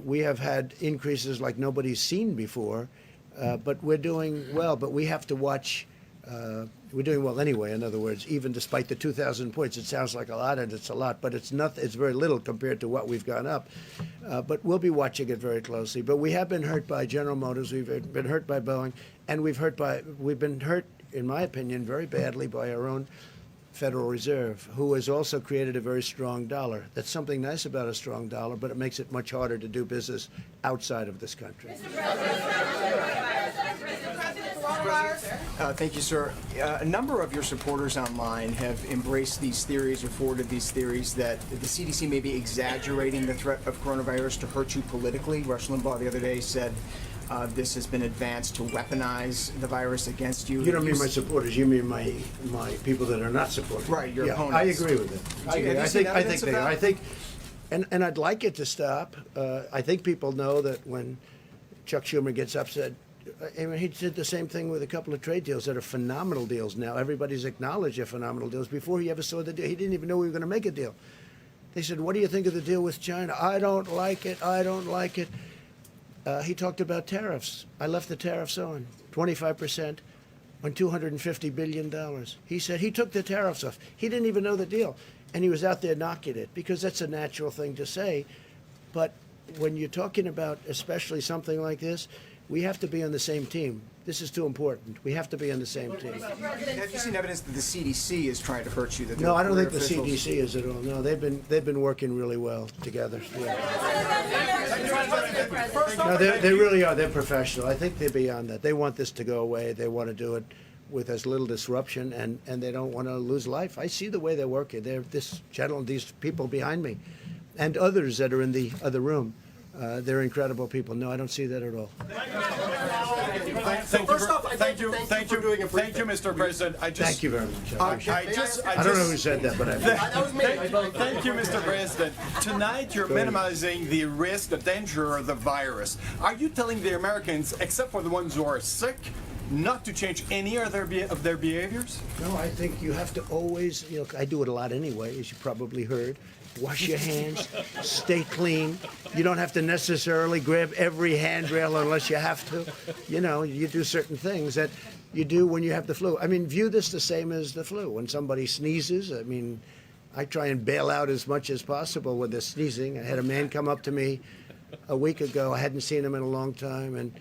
A: We have had increases like nobody's seen before, but we're doing well. But we have to watch. We're doing well anyway. In other words, even despite the 2,000 points, it sounds like a lot, and it's a lot, but it's not. It's very little compared to what we've gone up. But we'll be watching it very closely. But we have been hurt by General Motors. We've been hurt by Boeing, and we've been hurt, in my opinion, very badly by our own Federal Reserve, who has also created a very strong dollar. That's something nice about a strong dollar, but it makes it much harder to do business outside of this country.
U: Thank you, sir. A number of your supporters online have embraced these theories or forwarded these theories that the CDC may be exaggerating the threat of coronavirus to hurt you politically. Rush Limbaugh the other day said this has been advanced to weaponize the virus against you.
A: You don't mean my supporters. You mean my people that are not supporters.
U: Right, your opponents.
A: I agree with it. I think they are. I think, and I'd like it to stop. I think people know that when Chuck Schumer gets upset, I mean, he did the same thing with a couple of trade deals that are phenomenal deals now. Everybody's acknowledged they're phenomenal deals. Before he ever saw the deal, he didn't even know we were going to make a deal. They said, what do you think of the deal with China? I don't like it. I don't like it. He talked about tariffs. I left the tariffs on, 25% on $250 billion. He said he took the tariffs off. He didn't even know the deal. And he was out there knocking it because that's a natural thing to say. But when you're talking about especially something like this, we have to be on the same team. This is too important. We have to be on the same team.
U: Have you seen evidence that the CDC is trying to hurt you? That
A: No, I don't think the
U: officials-
A: CDC is at all. No, they've been working really well together. Yeah. No, they really are. They're professional. I think they're beyond that. They want this to go away. They want to do it with as little disruption, and they don't want to lose life. I see the way they're working. This gentleman, these people behind me, and others that are in the other room. They're incredible people. No, I don't see that at all.
P: Thank you, Mr. President.
A: Thank you very much.
P: I
A: don't know who said that, but
P: Thank you, Mr. President. Tonight you're minimizing the risk, the danger of the virus. Are you telling the Americans, except for the ones who are sick, not to change any of their behaviors?
A: No, I think you have to always, I do it a lot anyway, as you probably heard. Wash your hands, stay clean. You don't have to necessarily grab every handrail unless you have to. You do certain things that you do when you have the flu. I mean, view this the same as the flu. When somebody sneezes, I mean, I try and bail out as much as possible with the sneezing. I had a man come up to me a week ago. I hadn't seen him in a long time, and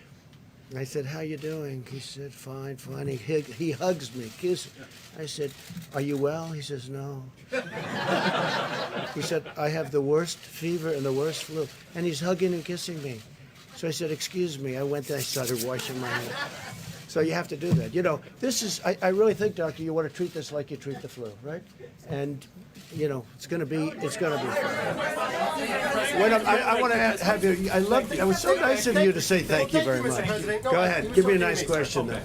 A: I said, how you doing? He said, fine, fine. He hugs me, kisses. I said, are you well? He says, no. He said, I have the worst fever and the worst flu. And he's hugging and kissing me. So I said, excuse me. I went there, I started washing my hands. So you have to do that. This is, I really think, Doctor, you want to treat this like you treat the flu, right? And, it's going to be fun. I want to have you, it was so nice of you to say thank you very much. Go ahead, give me a nice question then.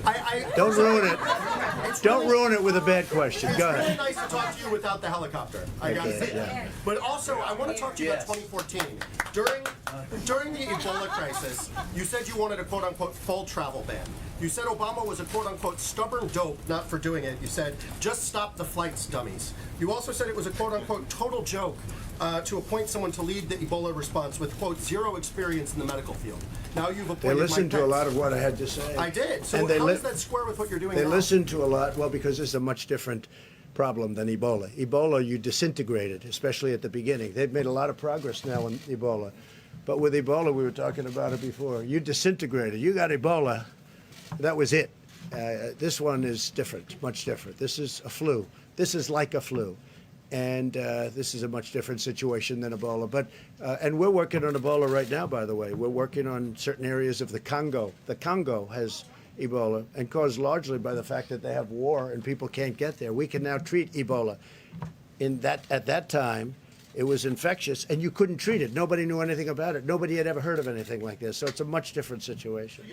A: Don't ruin it. Don't ruin it with a bad question. Go
B: It's
A: ahead.
B: really nice to talk to you without the helicopter. I gotta say
A: yeah.
B: that. But also, I want to talk to you about 2014. During the Ebola crisis, you said you wanted a quote-unquote full travel ban. You said Obama was a quote-unquote stubborn dope, not for doing it. You said, just stop the flights, dummies. You also said it was a quote-unquote total joke to appoint someone to lead the Ebola response with, quote, zero experience in the medical field. Now you've appointed
A: They listened
B: Mike
A: to a
B: Pence.
A: lot of what I had to say.
B: I did. So
A: And
B: how does that square with what you're doing
A: They
B: now?
A: listened to a lot, well, because this is a much different problem than Ebola. Ebola, you disintegrated, especially at the beginning. They've made a lot of progress now in Ebola. But with Ebola, we were talking about it before. You disintegrated. You got Ebola. That was it. This one is different, much different. This is a flu. This is like a flu. And this is a much different situation than Ebola. But and we're working on Ebola right now, by the way. We're working on certain areas of the Congo. The Congo has Ebola, and caused largely by the fact that they have war and people can't get there. We can now treat Ebola. At that time, it was infectious, and you couldn't treat it. Nobody knew anything about it. Nobody had ever heard of anything like this. So it's a much different situation.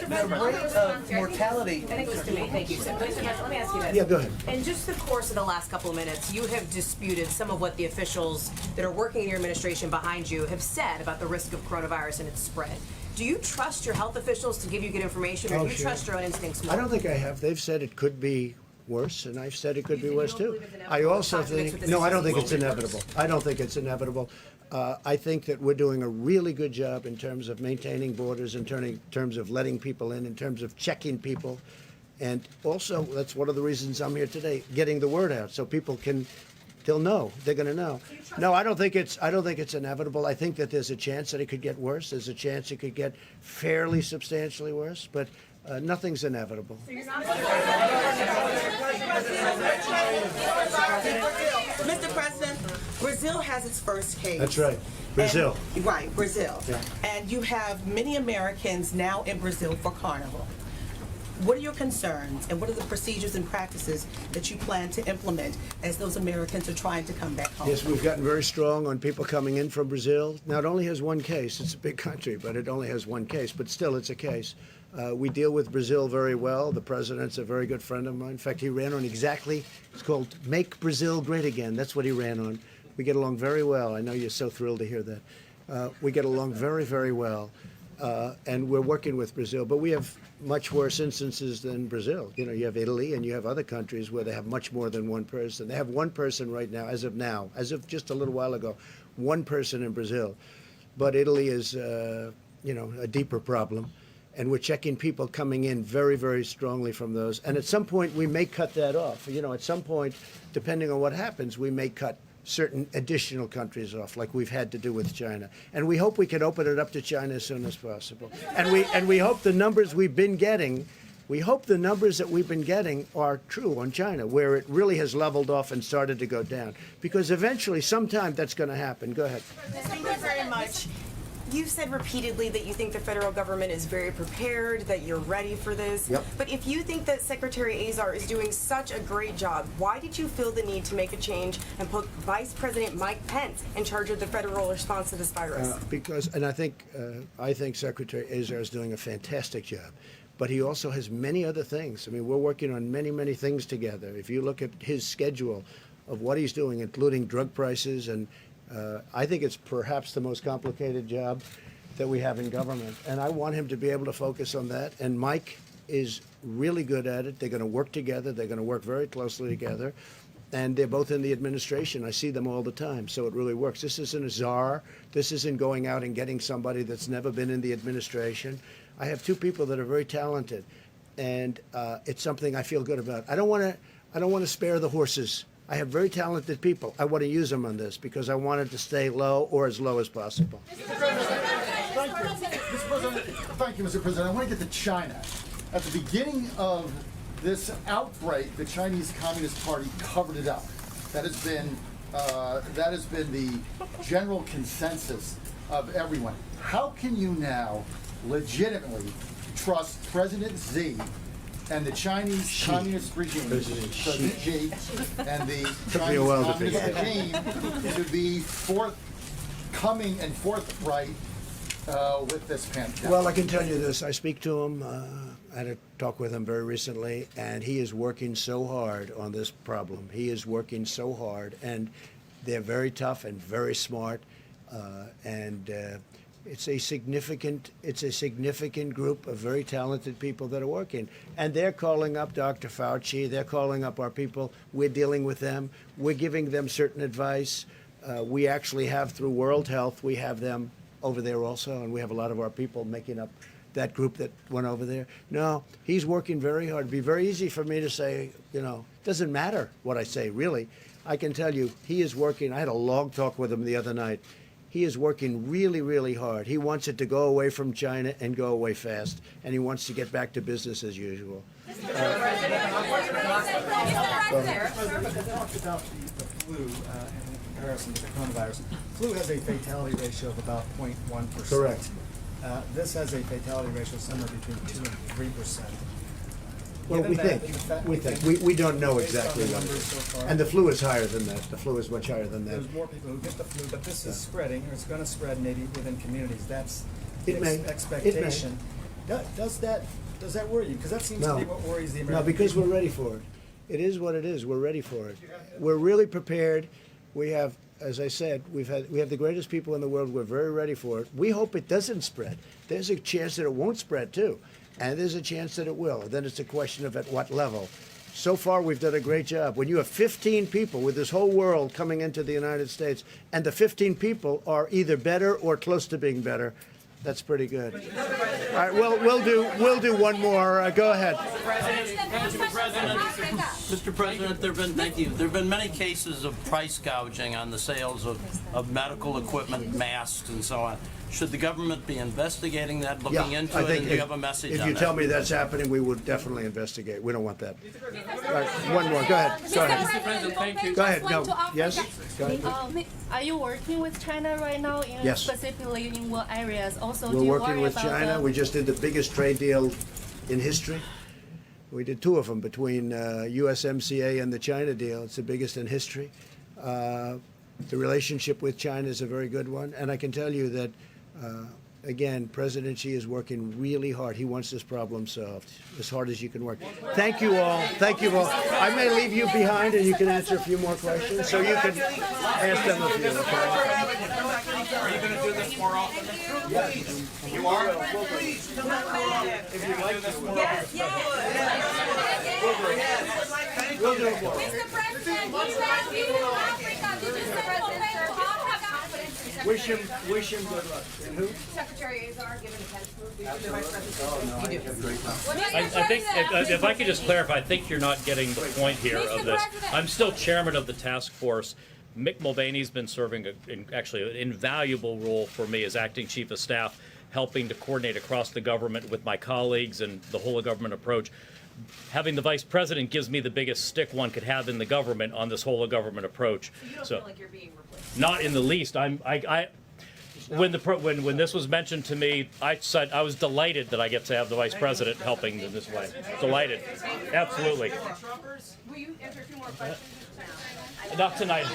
V: The rate of mortality. I think it was to me. Thank you. So, let me ask you this.
A: Yeah, go ahead.
V: In just the course of the last couple of minutes, you have disputed some of what the officials that are working in your administration behind you have said about the risk of coronavirus and its spread. Do you trust your health officials to give you good information, or do you trust your own instincts more?
A: I don't think I have. They've said it could be worse, and I've said it could be worse too. I also think, no, I don't think it's inevitable. I don't think it's inevitable. I think that we're doing a really good job in terms of maintaining borders, in terms of letting people in terms of checking people. And also, that's one of the reasons I'm here today, getting the word out so people they'll know. They're going to know. No, I don't think it's inevitable. I think that there's a chance that it could get worse. There's a chance it could get fairly substantially worse, but nothing's inevitable.
W: Mr. President, Brazil has its first case.
A: That's right. Brazil.
W: Right, Brazil.
A: Yeah.
W: And you have many Americans now in Brazil for Carnival. What are your concerns, and what are the procedures and practices that you plan to implement as those Americans are trying to come back home?
A: Yes, we've gotten very strong on people coming in from Brazil. Now, it only has one case. It's a big country, but it only has one case. But still, it's a case. We deal with Brazil very well. The president's a very good friend of mine. In fact, he ran on it's called Make Brazil Great Again. That's what he ran on. We get along very well. I know you're so thrilled to hear that. We get along very, very well. And we're working with Brazil, but we have much worse instances than Brazil. You know, you have Italy and you have other countries where they have much more than one person. They have one person right now, as of just a little while ago, one person in Brazil. But Italy is, you know, a deeper problem. And we're checking people coming in very, very strongly from those. And at some point, we may cut that off. You know, at some point, depending on what happens, we may cut certain additional countries off, like we've had to do with China. And we hope we can open it up to China as soon as possible. And we hope the numbers we've been getting, we hope the numbers that we've been getting are true on China, where it really has leveled off and started to go down. Because eventually, sometime, that's going to happen. Go ahead.
C: Thank you very much. You've said repeatedly that you think the federal government is very prepared, that you're ready for this.
A: Yep.
C: But if you think that Secretary Azar is doing such a great job, why did you feel the need to make a change and put Vice President Mike Pence in charge of the federal response to this virus?
A: Because, and I think Secretary Azar is doing a fantastic job. But he also has many other things. I mean, we're working on many, many things together. If you look at his schedule of what he's doing, including drug prices, and I think it's perhaps the most complicated job that we have in government. And I want him to be able to focus on that. And Mike is really good at it. They're going to work together. They're going to work very closely together. And they're both in the administration. I see them all the time. So it really works. This isn't a czar. This isn't going out and getting somebody that's never been in the administration. I have two people that are very talented. And it's something I feel good about. I don't want to spare the horses. I have very talented people. I want to use them on this because I want it to stay low or as low as possible.
D: Thank you, Mr. President. I want to get to China. At the beginning of this outbreak, the Chinese Communist Party covered it up. That has been the general consensus of everyone. How can you now legitimately trust President Xi and the Chinese Communist regime, President Xi, and the Chinese Communist regime to be forthcoming and forthright with this pandemic?
A: Well, I can tell you this. I speak to him. I had a talk with him very recently, and he is working so hard on this problem. He is working so hard, and they're very tough and very smart, it's a significant group of very talented people that are working. And they're calling up Dr. Fauci. They're calling up our people. We're dealing with them. We're giving them certain advice. We actually have, through World Health, we have them over there also, and we have a lot of our people making up that group that went over there. No, he's working very hard. It'd be very easy for me to say, you know, doesn't matter what I say, really. I can tell you, he is working. I had a long talk with him the other night. He is working really, really hard. He wants it to go away from China and go away fast, and he wants to get back to business as usual.
D: Talked about the flu in comparison to the coronavirus. Flu has a fatality ratio of about 0.1%.
A: Correct.
D: This has a fatality ratio somewhere between 2 and 3%.
A: Well, we think. We don't know exactly what it is.
D: So
A: And the flu is higher than that. The flu is much higher than that.
D: There's more people who get the flu, but this is spreading, or it's going to spread maybe within communities. That's
A: It may.
D: expectation. Does that worry you? Because that seems to be what worries the American
A: No, because
D: people.
A: we're ready for it. It is what it is. We're ready for it. We're really prepared. We have, as I said, we have the greatest people in the world. We're very ready for it. We hope it doesn't spread. There's a chance that it won't spread too, and there's a chance that it will. Then it's a question of at what level. So far, we've done a great job. When you have 15 people with this whole world coming into the United States, and the 15 people are either better or close to being better, that's pretty good. All right, we'll do one more. Go ahead.
E: Mr. President, thank you. There have been many cases of price gouging on the sales of medical equipment, masks, and so on. Should the government be investigating that, looking into it, and do you have a message on that?
A: If you tell me that's happening, we would definitely investigate. We don't want that. All right, one more. Go ahead. Go ahead.
E: Mr. President, thank you.
A: Go ahead. No. Yes? Go ahead.
X: Are you working with China right now,
A: Yes.
X: specifically in what areas? Also,
A: We're
X: do you
A: working
X: worry
A: with
X: about
A: China. We just did the biggest trade deal in history. We did two of them between USMCA and the China deal. It's the biggest in history. The relationship with China is a very good one. And I can tell you that, again, President Xi is working really hard. He wants this problem solved as hard as you can work. Thank you all. Thank you all. I may leave you behind and you can answer a few more questions. So you can ask them a few. Okay?
E: Are you going to do this more often?
A: Yes.
E: You are?
A: Please, come on more often. If you'd like to.
V: Yes,
A: Yes. We'll do it more.
F: Mr. President, we love you in Africa. Did you send
A: Wish him good luck. And who?
V: Secretary Azar, given the Pence move,
G: I think if I could just clarify, I think you're not getting the point here of this. I'm still chairman of the task force. Mick Mulvaney's been serving actually an invaluable role for me as acting chief of staff, helping to coordinate across the government with my colleagues and the whole of government approach. Having the vice president gives me the biggest stick one could have in the government on this whole of government approach.
V: So you don't feel like you're being replaced?
G: Not in the least. When this was mentioned to me, I said I was delighted that I get to have the vice president helping in this way. Delighted, absolutely.
V: Will you answer a few more questions?
G: Not tonight.